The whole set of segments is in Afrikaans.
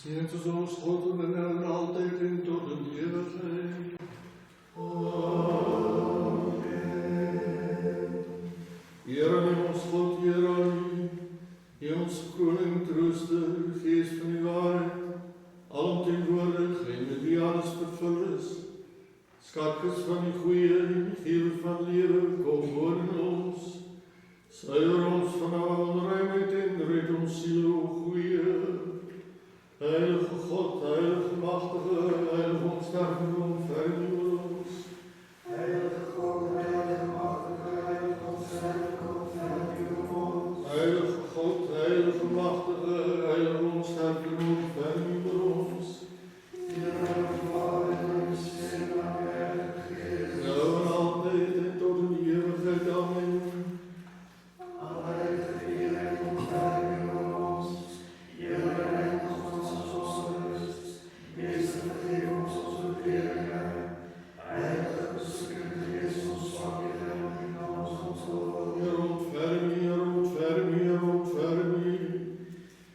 Jezus ons God, en nou en altyd en tot in ewigheid. Amen. Heer aan ons God, Heer aan U, ons koning, trooster, gees van die waarheid, alomteenwoordig en met wie alles vervul is, skatkis van die goeie, gewer van lewe, kom woon in ons, suiwer ons van alle onreinheid en red ons siel, o goeie, heilige God, heilige machtige, heilige onsterfende, ontferm oor ons. Heilige God, heilige machtige, heilige onsterfende, ontferm oor ons. Heilige God, heilige machtige, heilige onsterfende, ontferm oor ons. Heilige Vader, en Seun en Heilige Gees. Nou en altyd en tot in die ewigheid, amen. Heilige Heer, ontferm oor ons. Heer, vergeef ons onze verkeeringen. Heilige Bescherming, Gees ons zwakheden en ons ontzorgen. Heer, ontferm, Heer, ontferm, Heer, ontferm.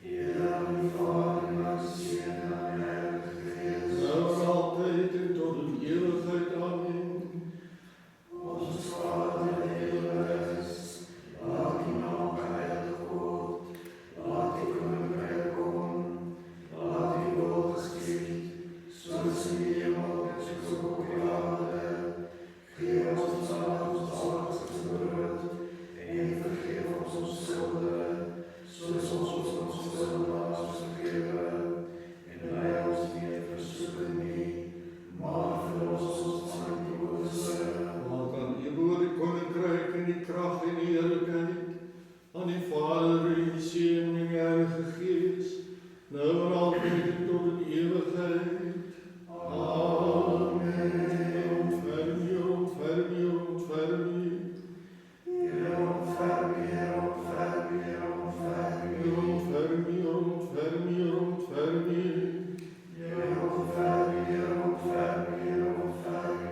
Heer, aan uw Vader, en Seun en Heilige Gees. Nou en altijd en tot in eeuwigheid, amen. Onze Vader in de hemel is, laat uw naam geheiligd worden. Laat uw koninkrijk komen. Laat uw wil geschieden. Zoals in de hemel is ook op aarde. Geef ons ons dagelijkse brood en vergeef ons onze schulden, zoals ons onze schuldenaars vergeven. En leid ons niet in verzoeking, maar verlos ons van die bose. Want aan U behoort die koninkrijk en die kracht en die heerlijkheid, aan die Vader en die Seun en die Heilige Gees, nou en altijd en tot in ewigheid. Amen. Ontferm U, ontferm U, ontferm U. Heer, ontferm, Heer, ontferm, Heer, ontferm. Heer, ontferm U, ontferm U, ontferm U. Heer, ontferm, Heer, ontferm, Heer, ontferm.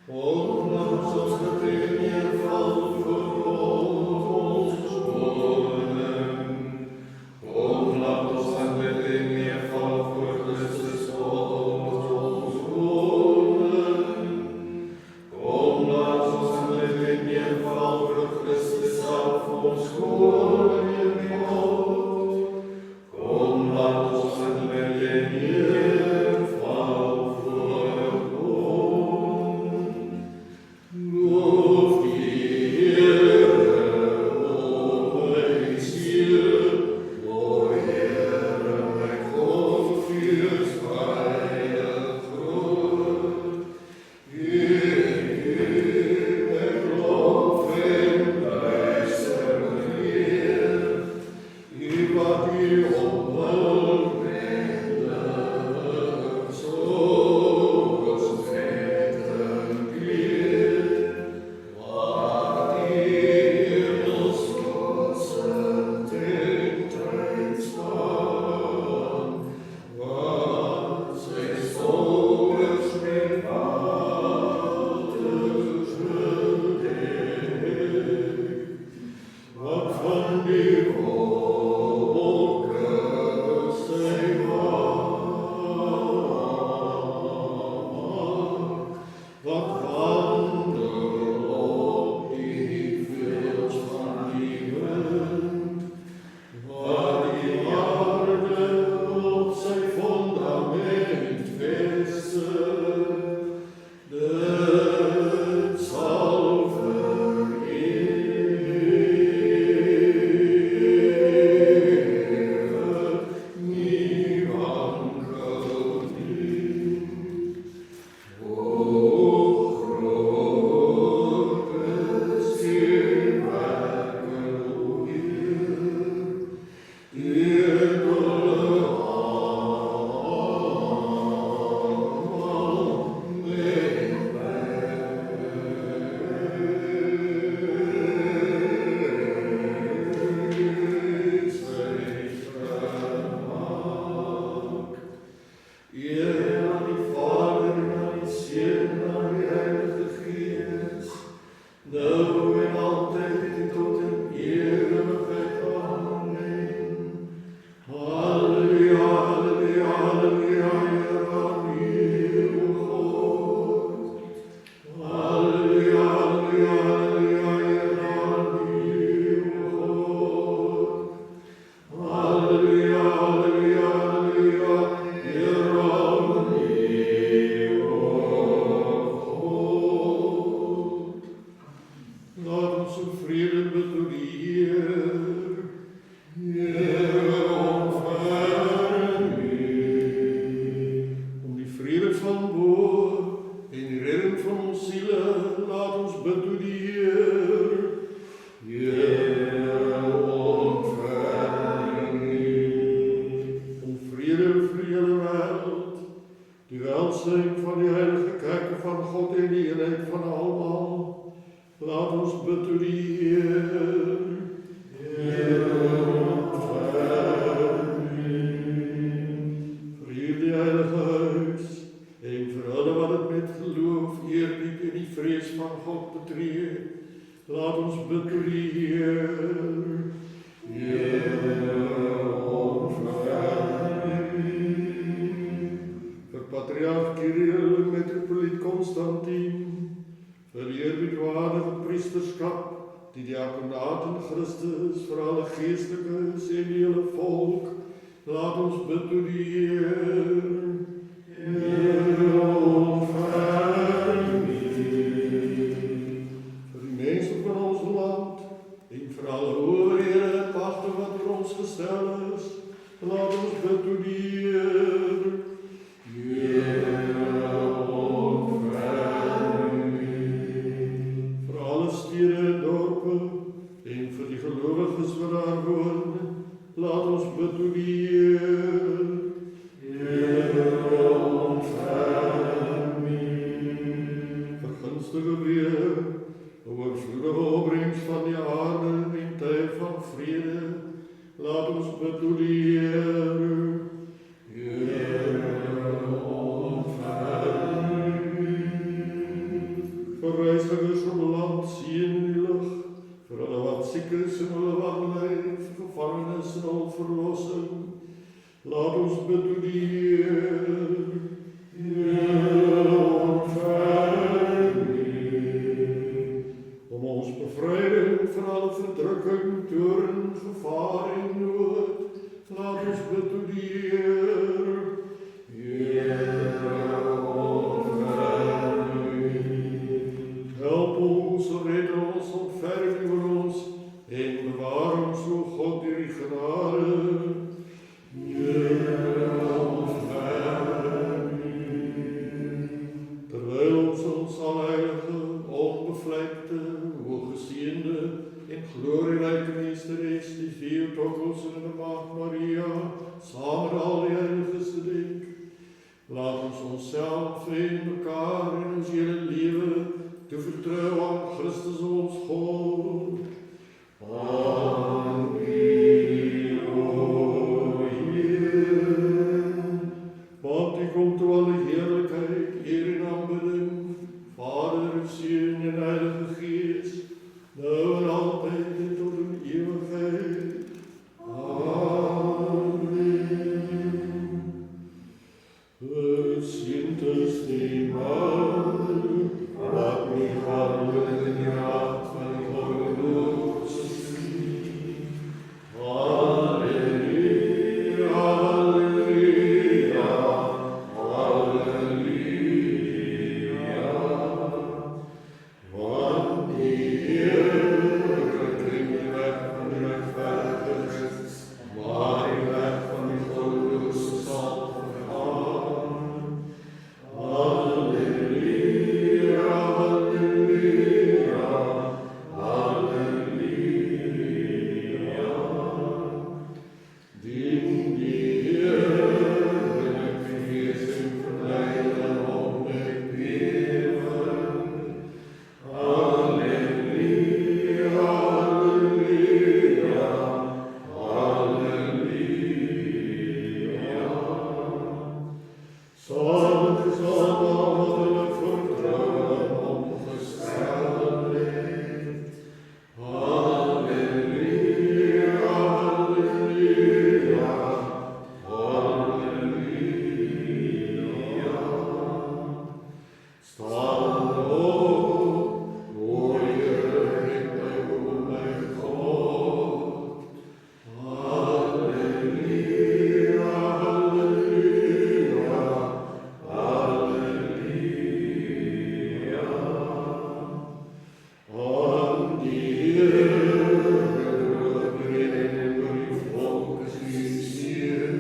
Ondanks ons gebreken val voor ons woorden, laat ons aan welzijn van die heilige kerk van God en die eenheid van allemaal. Laat ons bid tot die Heer. Vir hierdie heilige huis en vir hulle wat het met geloof, eerbied en die vrees van God betree, laat ons bid tot die Heer. Vir Patriarch Kirill en Metropoliet Konstantin, vir die eerbiedwaardige priesterskap, die diakonaat in Christus, vir alle geestelikes en die hele volk, laat ons bid tot die Heer. Vir die mense van ons land en vir alle oorhede en magte wat vir ons gestel is, laat ons bid tot die Heer. Vir alle stede en dorpe en vir die gelowiges wat daar woon, laat ons bid tot die Heer. Vergunstige weer, oorvloedige opbrengs van die aarde en tyd van vrede, laat ons bid tot die Heer. Vir reisigers van land, see en die lug, vir hulle wat siek is en hulle wat ly, vir gevangenes en hul verlossing, laat ons bid tot die Heer. Om ons bevryding van alle verdrukking, toorn, gevaar en nood, laat ons bid tot die Heer. Help ons, red ons, ontferm oor ons en bewaar ons, o God, deur die genade. Terwyl ons alheilige, onbevlekte, hooggeseënde en glorieryke meesteres, die Theotokos en die Maagd Maria, saam met al die heiliges gedenk, laat ons onsself en mekaar en ons hele lewe toevertrou aan Christus ons God. Aan wie, o Heer, want U kom toe alle heerlikheid, eer en aanbidding, Vader, Seun en Heilige Gees, nou en altyd en tot in ewigheid. Amen. Geseend is die man wat nie handel in die raad van die Goddeloze sien. Halleluja, halleluja, halleluja. Want die Heere kring die weg van die rechtvaardiges, maar die weg van die Goddeloze sal vergaan. Halleluja, halleluja, halleluja. Dien die Heere met gees en verleid en hom met beven. Halleluja, halleluja, halleluja. Salig is almal wat hulle vertrouwen opgestel het. Halleluja, halleluja, halleluja. Staan op, o Heere, red my, o my God. Halleluja, halleluja, halleluja. Aan die Heere, oorbrede en oor die volk is die seën.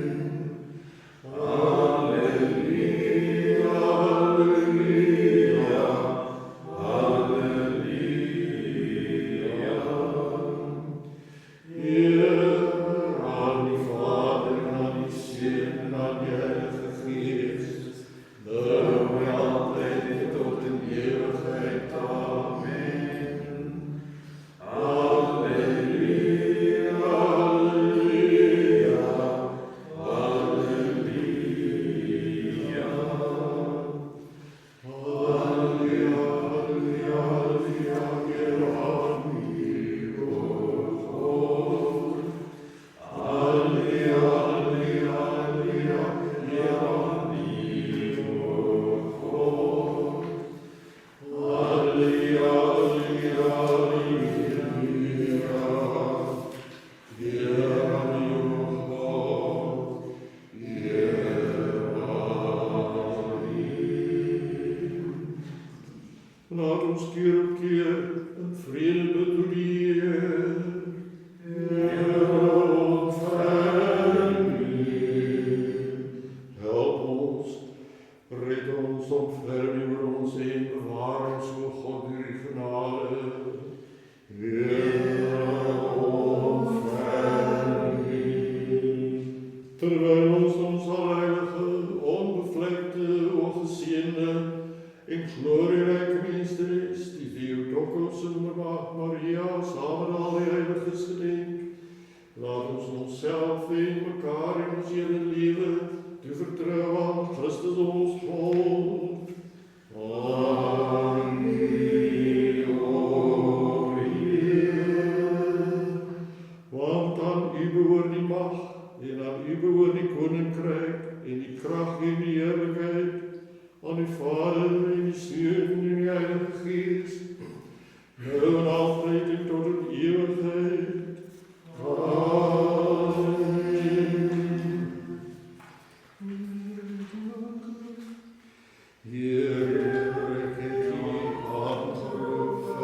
Halleluja, halleluja, halleluja. Heer, aan die Vader en aan die Seun en aan die Heilige Gees, terwijl ons heilige, onbevlekte, ongeziene, in glorierijke meester is, die Theotokos en Maria, samen alle heiligen gedenkt. Laat ons onszelf in elkaar in ons hele leven te vertrouwen aan Christus ons God. Amen. Want aan u behoort die macht en aan u behoort die koninkrijk en die kracht en die heerlijkheid. Aan die Vader en die Zoon en die Heilige Geest, nu en altijd en tot in eeuwigheid. Amen. Heer, ik heb u aangeroepen,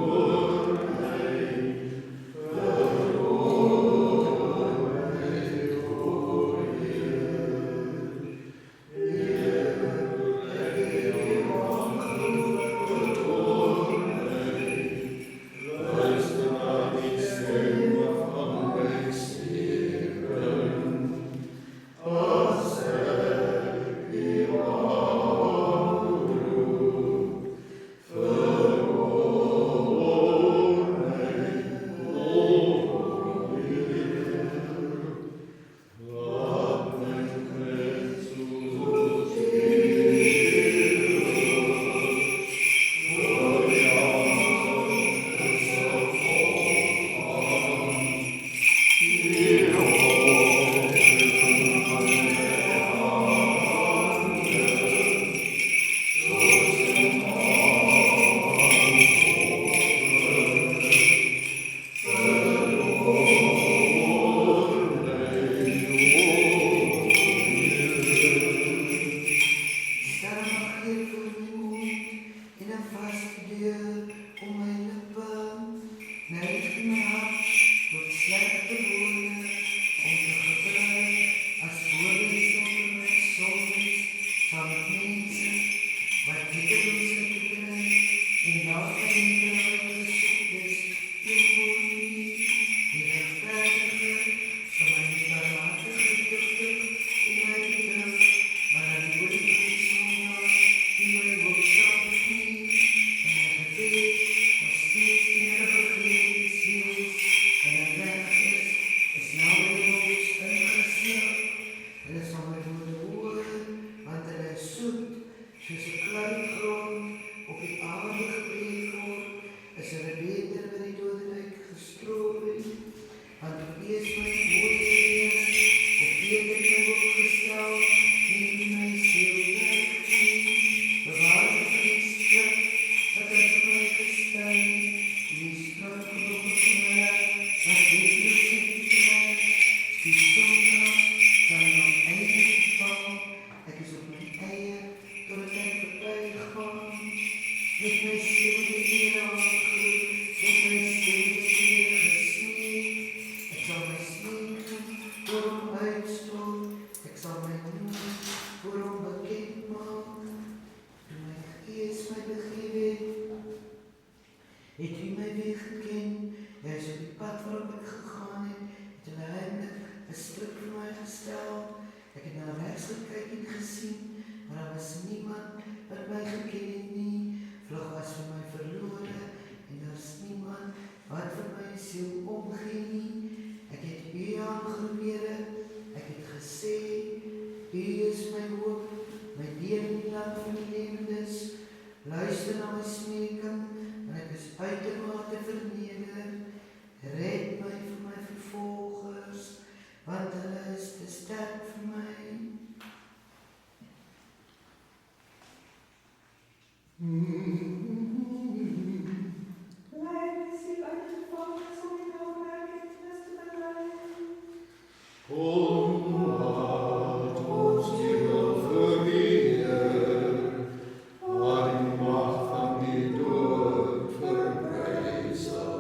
hoor mij, Macht van die dood verbrijzen.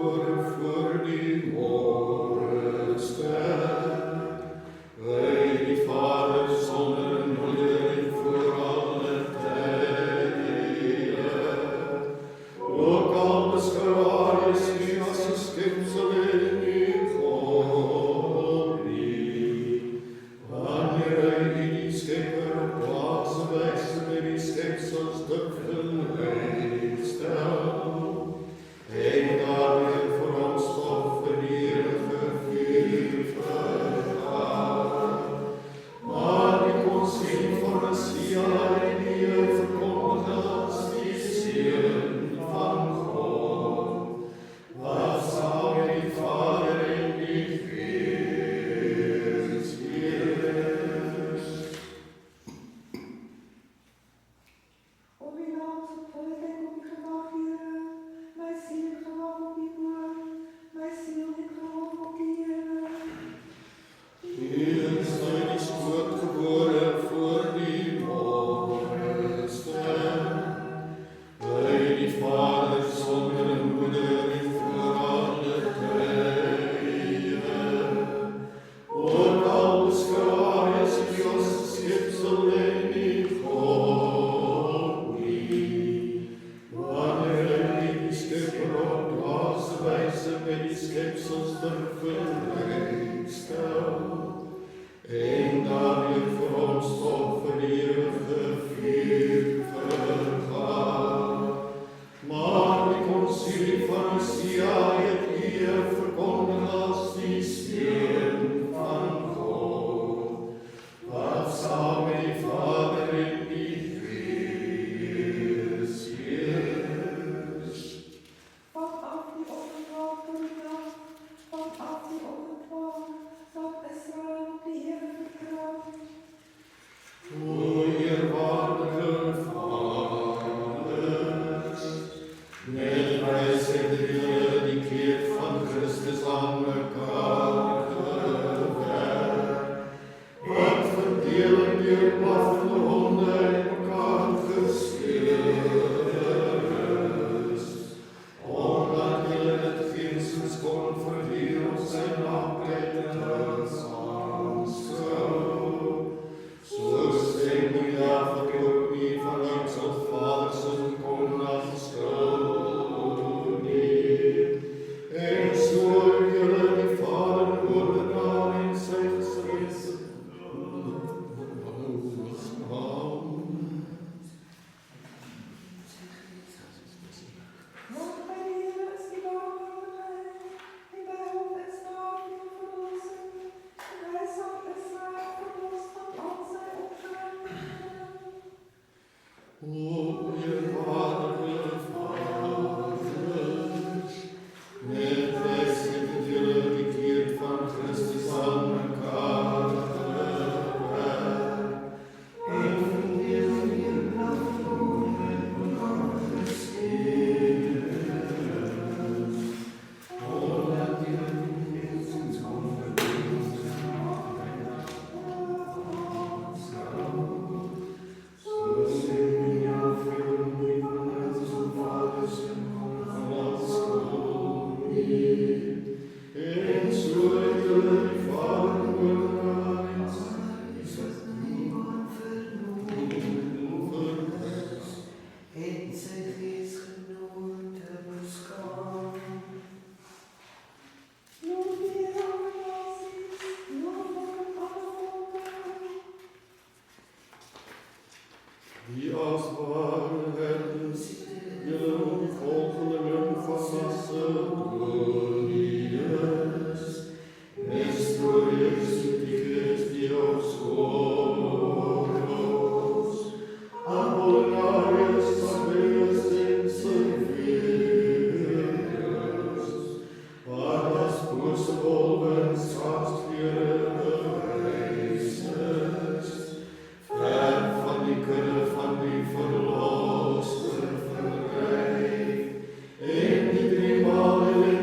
geboren voor die morgenster. Wij die Vader zonder een moeder in voor alle tijden. Ook al beschouwd is nu als een schepsel in uw glorie. Wanneer wij die schepper op plaatsen wijzen met die schepsels durven stellen. En daar weer voor ons toch vernietige vuur vergaan. Maar die kon zien van de sigaar die je verkondigt als die zielen van God. Wat zou die Vader in die vuur spieren? Om uw naam tot volk en om uw gemak, Heere. Mijn ziel geloof op uw woord, mijn ziel ik geloof op u, Heere. Hier zijn is goed geboren voor die morgenster. Wij die Vader zonder een moeder in voor alle tijden. Ook al beschouwd is u als schepsel in uw glorie. Wanneer wij die schepper op dwaze wijze met die schepsels durven stellen. En daar weer voor ons toch vernietige vuur vergaan. Maar die concilie van Nicaea het hier verkondigt als die spieren van God. Wat zou met die Vader in die vuur spieren? Vanaf die opgevouwen voor uw naam, vanaf die opgevouwen, dat Israël op die Heere vertrouwt. O eerwaardige vaders, met wij zijn de willen die keert van Christus aan elkaar gewerkt. Wat verdelen die blaffende honden in elkaar gescheurd. Omdat jullie het gindsens kon verdienen op zijn afbreidend aanschouw. Zo zijn die David ook niet vanuit zijn vaders en kon aanschouwen. En zo jullie die Vader worden aan in zijn gezicht. Want bij de Heere is die barmhartigheid, en bij hof en staat uw verlossing. En hij zal Israël verlost van al zijn opdrachten. O eerwaardige vaders, met wij zijn de willen die keert van Christus aan elkaar gewerkt. En verdelen die blaffende honden in elkaar gescheurd. Omdat die het gindsens kon verdienen op zijn afbreidend aanschouw. Zo zijn die afvullen die vanuit zijn vaders en kon aanschouwen. En zo jullie die Vader worden aan in zijn gezicht. In zijn geest genoemd te beschouwen. Loof de Heere alle naties, loof hem alle volken. Die als ware herders jullie volgelingen van Macedoniërs, Nestorius, Eutychus, Dioscoros, Apollonarius, Sabellius en Silvanus, waar als boze wolven schaapskleren reizers, ver van die kudde van die verloste verblijf, en die driemaal in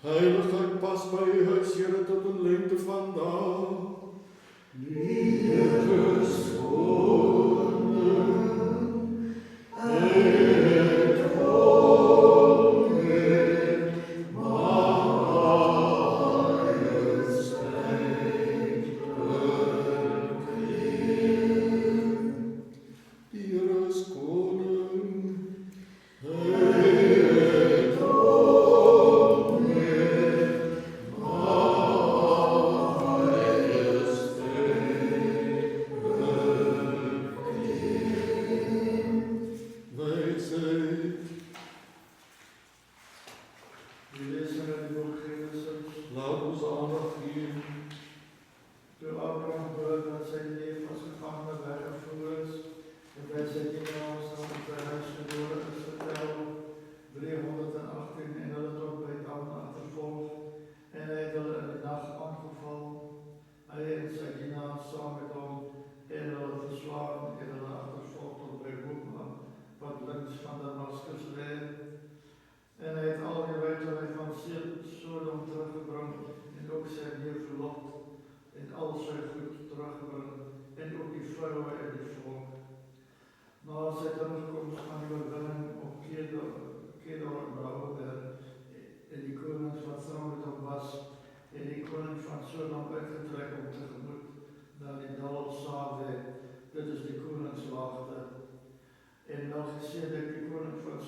Heiligheid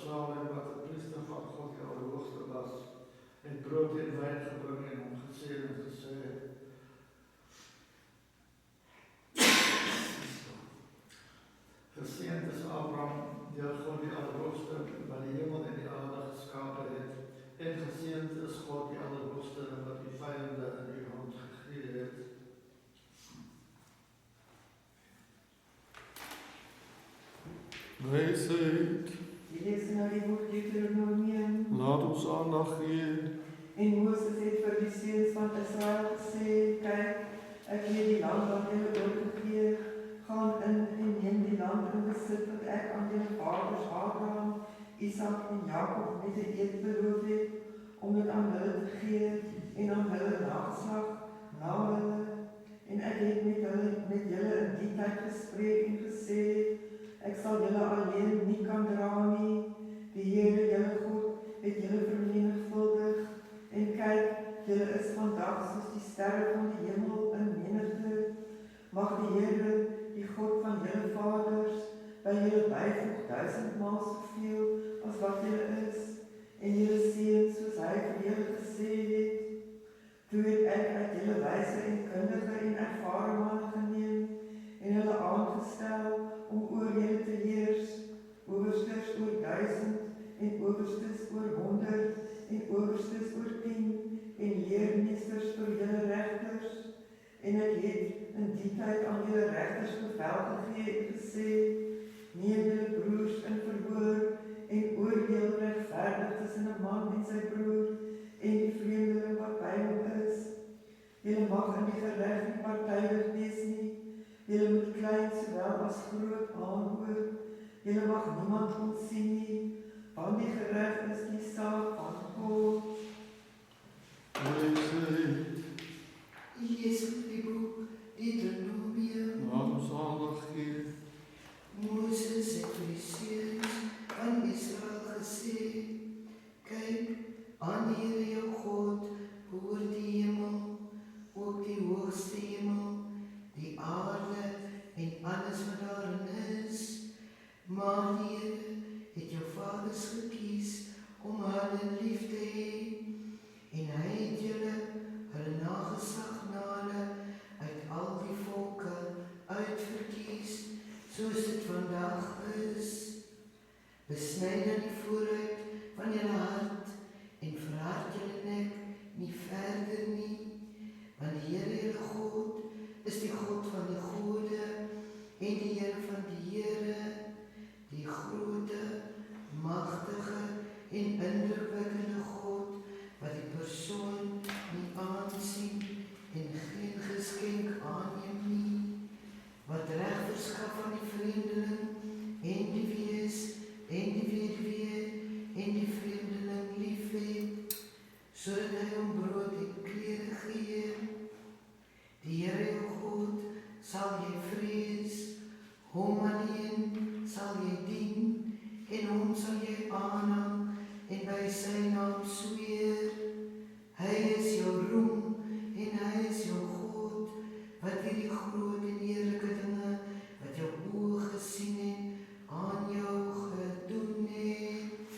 Salem wat de priester van God die Allerhoogste was, en brood en wijn gebring en hom geseën en gesê: Geseënd is Abraham deur God die Allerhoogste, wat die hemel en die aarde geskape het, en geseënd is God die Allerhoogste, wat die vyande in u hand gegee het. Wysheid, Die lesing uit die boek Deuteronomium. laat ons aandag gee. En Moses het vir die seuns van Israel gesê: Kyk, ek het die land wat julle oorgegee, gaan in en neem die land in besit wat ek aan julle vaders Abraham, Isak en Jakob met 'n eed beloof het, om dit aan hulle te gee en aan hulle nageslag na hulle. En ek het met julle in die tyd gespreek en gesê: Ek sal julle alleen nie kan dra nie. Die Here julle God het julle vermenigvuldig. En kyk, julle is vandag soos die sterre van die hemel in menigte. Mag die Here, die God van julle vaders, by julle byvoeg 1000-maal soveel as wat julle is, en julle seën soos hy vir julle gesê het. Toe het ek uit julle wyse en kundige en ervare manne geneem, en hulle aangestel om oor julle te heers, owersters oor 1000 en owerstes oor 100 en owerstes oor 10 en leermeesters vir julle regters. En ek het in die tyd aan julle regters bevel gegee en gesê: Neem julle broers in verhoor en oordeel regverdig tussen 'n man en sy broer en die vreemdeling wat by hom is. Julle mag in die gereg nie partydig wees nie. Julle moet klein sowel as groot aanhoor. Julle mag niemand ontsien nie, want die gereg is die saak van God. Wysheid, Lees die boek Deuteronomium. laat ons aandag gee. Moses het vir die seuns van Israel gesê: Kyk, aan die Here jou God behoort die hemel, ook die hoogste hemel, die aarde en alles wat daarin is. Maar die Here het jou vaders gekies om hulle lief te hê, en hy het julle, hulle nageslag na hulle, uit al die volke uitverkies, soos dit vandag is. Besny dan die vooruit van julle hart en verhard julle nek nie verder nie, want die Here julle God is die God van die gode en die Here van die Here, die groote, magtige en indrukwekkende God, wat die persoon nie aansien en geen geskenk aanneem nie, wat reg verskaf aan die vreemdeling en die wees en die weduwee en die vreemdeling liefhet, sodat hy hom brood en klere gee. Die Here jou God sal jy vrees, hom alleen sal jy dien, en hom sal jy aanhang en by sy naam sweer. Hy is jou roem en hy is jou God, wat hierdie groot en heerlike dinge wat jou oë gesien het, aan jou gedoen het.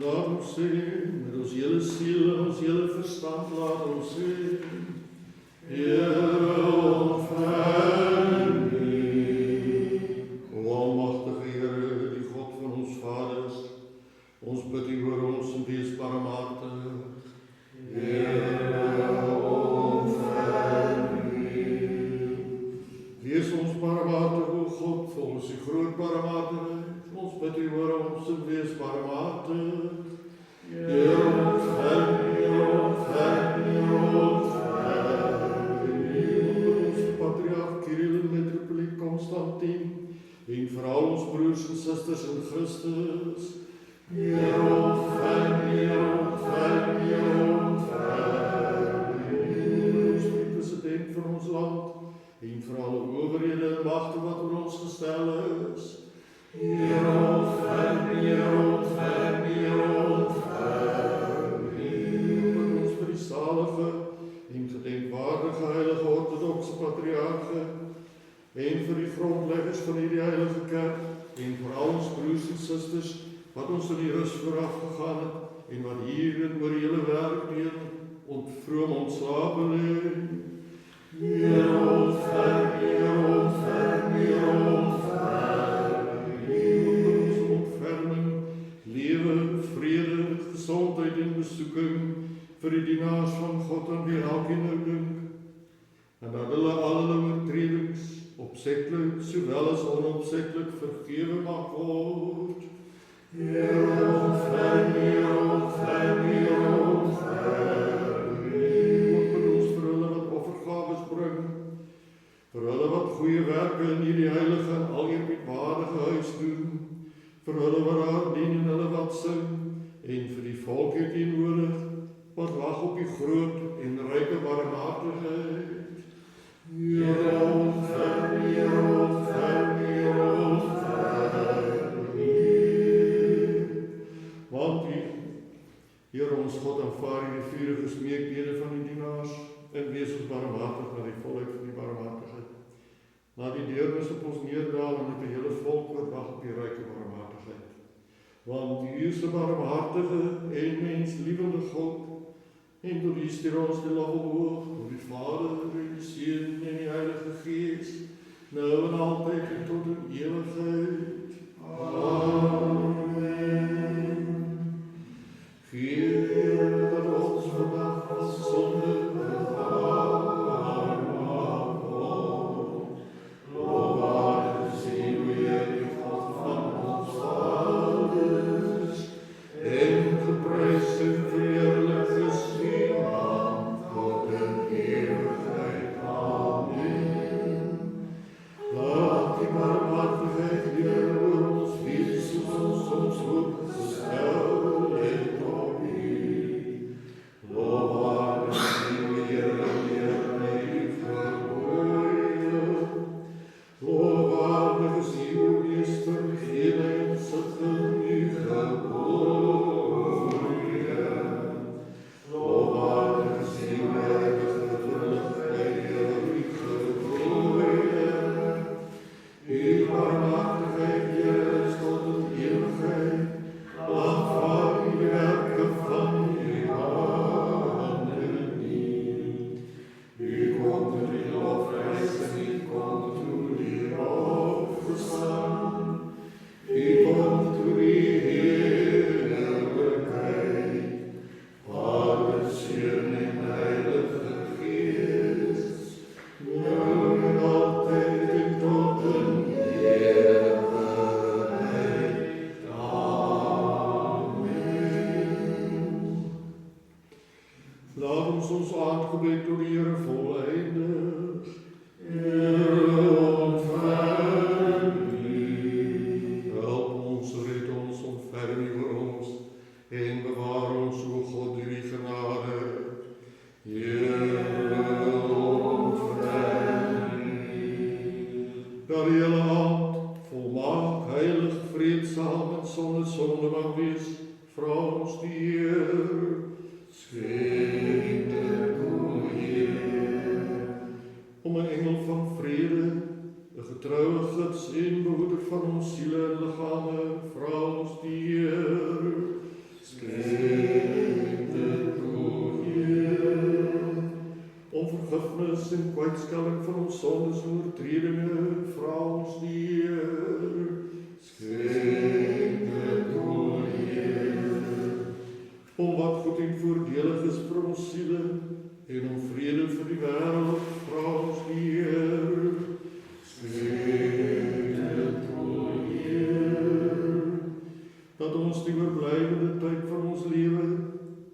Laat ons sê, met ons hele siel en ons hele verstand, laat ons sê: Here, ontferm U. O almagtige Here, die God van ons vaders, ons bid U oor ons en wees barmhartig. Here, ontferm U. Wees ons barmhartig, o God, volgens U groot barmhartigheid. Ons bid U oor ons en wees barmhartig. Heer, ontferm U, ontferm U, ontferm U. Ons patriarch Kirill en metropoliet Konstantin en vir al ons broers en susters in Christus. Heer, ontferm U, ontferm U, ontferm U. Ons president van ons land en vir alle owerhede en magte wat oor ons gestel is. Heer, ontferm U, ontferm U, ontferm U. Ons vir die salige en gedenkwaardige heilige ortodokse patriarge en vir die grondleggers van hierdie heilige kerk, en vir al ons broers en susters, wat ons in die rus vooraf gegaan het, en wat hier en oor die hele wêreld deel vroom ontslae belê. Heer ontferm, Heer ontferm, Heer ontferm. Ons ontferming, lewe, vrede, gesondheid en besoeking vir die dienaars van God aan wie elkeen nou dink, en dat hulle al hulle oortredings opsetlik sowel as onopsetlik vergewe mag word. Heer ontferm, Heer ontferm, Heer ontferm. Vir hulle wat offergawes bring, vir hulle wat goeie werke in hierdie heilige en alleerbiedwaardige huis doen, vir hulle wat daar dien en hulle wat sing, en vir die volk hier teenwoordig, wat wag op die groot en ryke barmhartigheid. Heer ontferm, Heer ontferm, Heer ontferm. Want Heer ons God aanvaar die vurige smeekbede van die dienaars en wees ons barmhartig na die volheid van die barmhartigheid. Laat die deernis op ons neerdal en met die hele volk wat wag op die ryke barmhartigheid. Want U is 'n barmhartige en menslievende God, en door U stuur ons die lof omhoog, door die Vader, en die Seun en die Heilige Gees, nou en altyd en tot in ewigheid. Amen. Heer, dat ons vandag van sonde bewaar mag word. Lofwaardig is U, Heer, die God van ons vaders, en geprys en verheerlik is U naam tot in ewigheid. Amen. Laat die barmhartigheid, Heer, oor ons wees, soos ons soms hoop gestel het op U. Lofwaardig is U, Heer, Heer, my verbooie. Lofwaardig is U, Meester, geen eindsig in U gebooie. Lofwaardig is U, heilige verligting, Heer, U gebooie. U barmhartigheid, Heer, is tot in ewigheid. Laat vaar U werke van U handen nie. U kom toe die lofprys en U kom toe die lofgesang. U kom toe die heerlikheid. Vader, Seun en Heilige Gees, nou en altyd en tot in ewigheid. Amen. Laat ons aandgebed tot die Here voleindig. Here, ontferm U. Help ons, red ons, ontferm U vir ons, en bewaar ons, o God, deur U genade. Here, ontferm U. Dat die hele aand volmaak, heilig, vreedsaam en sonder sonde mag wees, vra ons die Heer. Skenk dit, o Heer. Om 'n engel van vrede, 'n getroue gids en behoeder van ons siele en liggame, vra ons die Heer. Skenk dit, o Heer. Om vergifnis en kwytskelding van ons sondes en oortredinge, vra ons die Heer. Skenk dit, o Heer. Om wat goed en voordelig is vir ons siele, en om vrede vir die wêreld, vra ons die Heer. Skenk dit, o Heer. Dat ons die oorblywende tyd van ons lewe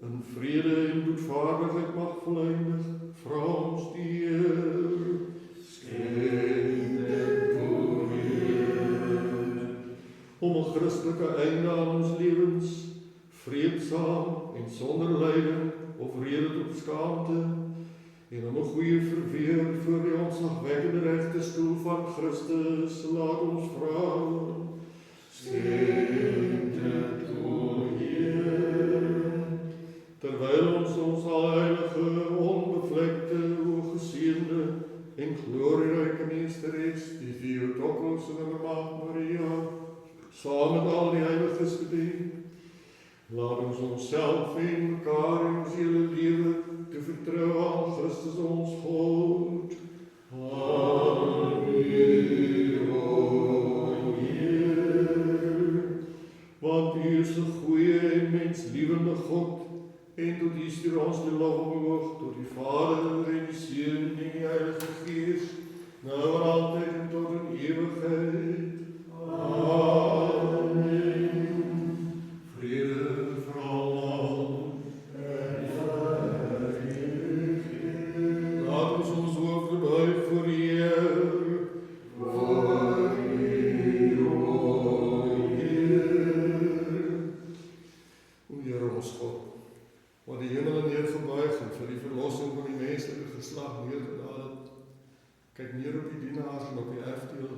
in vrede en boetvaardigheid mag voleindig, vra ons die Heer. Skenk dit, o Heer. Om 'n Christelike einde aan ons lewens, vreedsaam en sonder lyding of rede tot skaamte, en om 'n goeie verweer voor die ontzagwekkende regte stoel van Christus, laat ons vra. Skenk dit, o Heer. Terwyl ons al heilige, onbevlekte, o geseënde en glorierijke meesteres, die Theotokos en de Maagd Maria, saam met al die heiliges gedenk. Laat ons onsself en mekaar en ons hele lewe te vertrou aan Christus ons God. Want U is 'n goeie en menslievende God, en tot U stuur ons die lof omhoog, tot die Vader en die Seun en die Heilige Gees, nou en altyd en tot in ewigheid. Amen. Vrede vir almal. Laat ons ons hoofde buig voor die Heer. Wat die hemel neergebuig en vir die verlossing van die menslike geslag neergedaal het, kyk neer op die dienaars en op die erfdeel.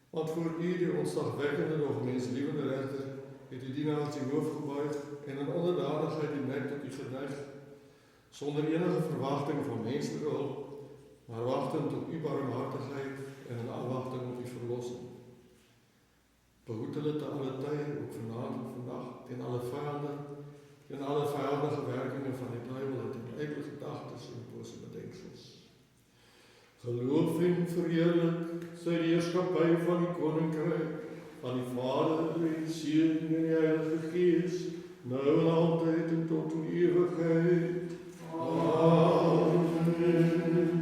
Want voor U, die ontzagwekkende nog menslievende regter, het die dienaars die hoof gebuig en in onderdanigheid die nek tot U geneig, sonder enige verwagting van menslike hulp, maar wachtend op U barmhartigheid en in afwachting op U verlossing. Behoed hulle te alle tye, ook vanaand en vandag, teen alle vyanden, en alle vijandige werkingen van die duivel en die enkele gedagtes en bose bedenksels. Geloof en verheerlik sy heerskappy van die koninkryk, van die Vader en die Seun en die Heilige Gees, nou en altyd en tot in ewigheid. Amen. Amen.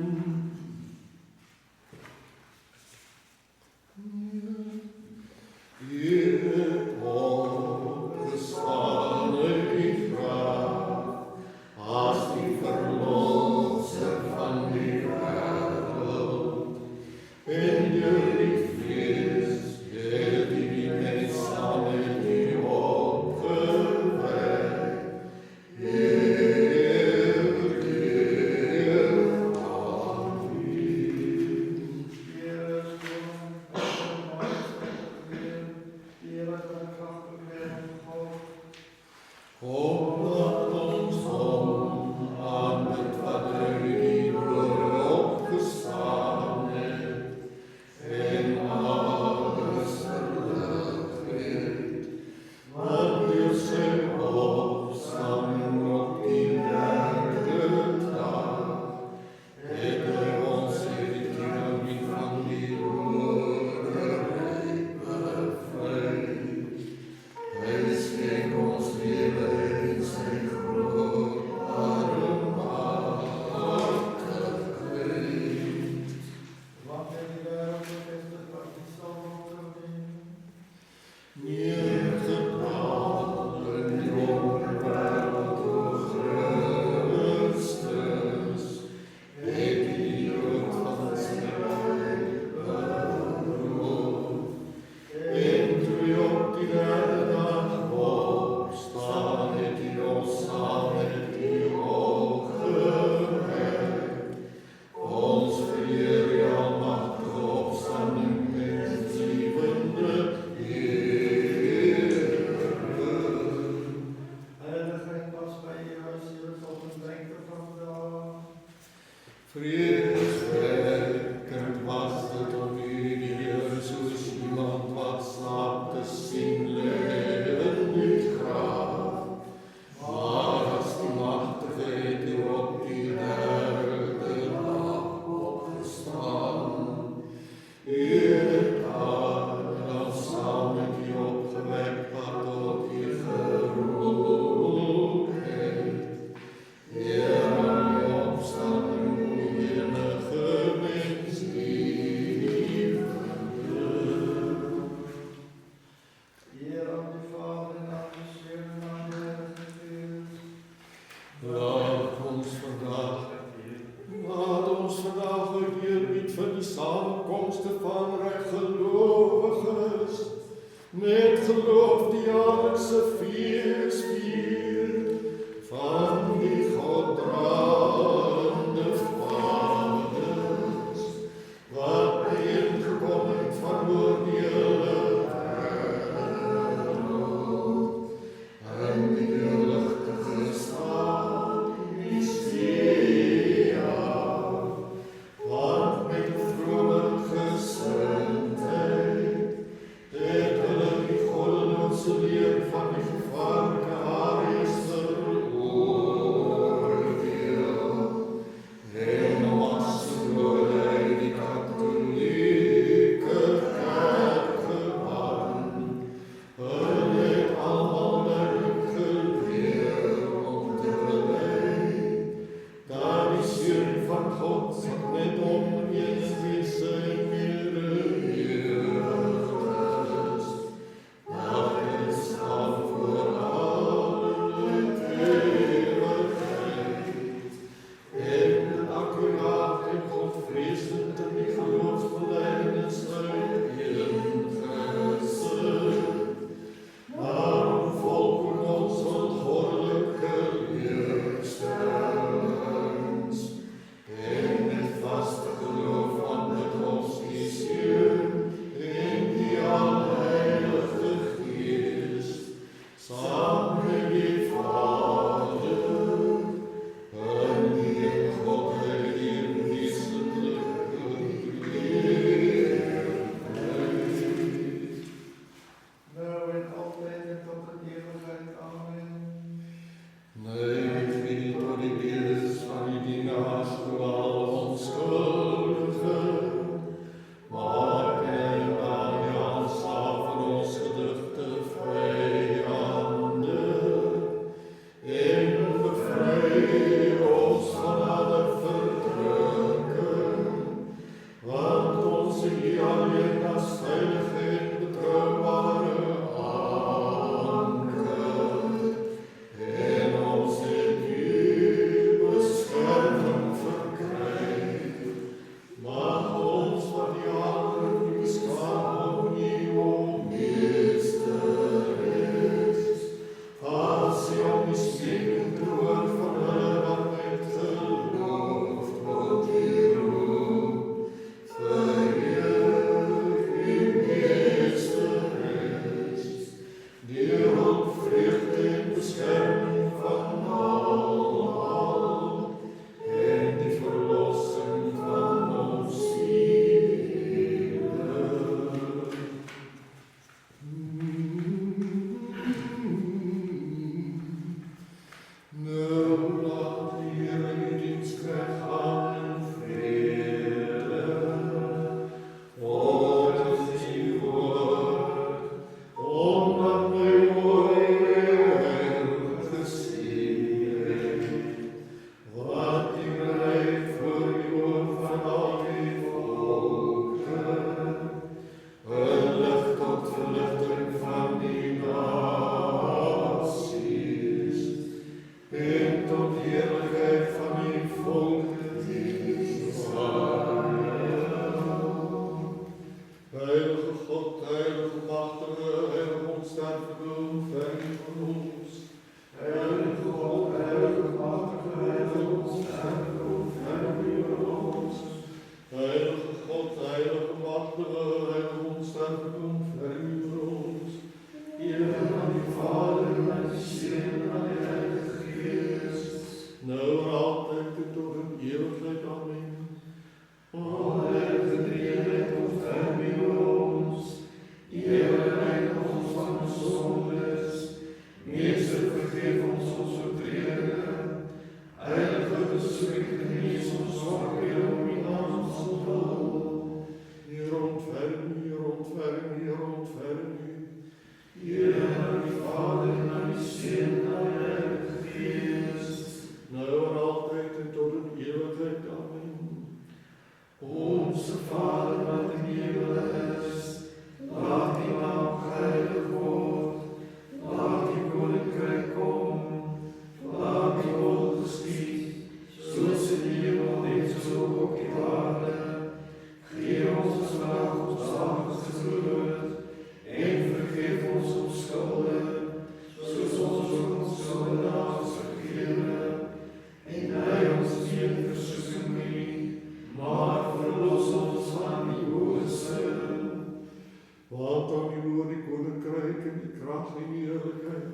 aan die woord, die koninkryk en die krag en die heerlikheid,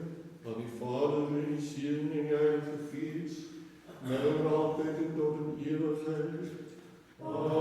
aan die Vader en die Seun en die Heilige Gees, nou en altyd en tot in ewigheid. Amen.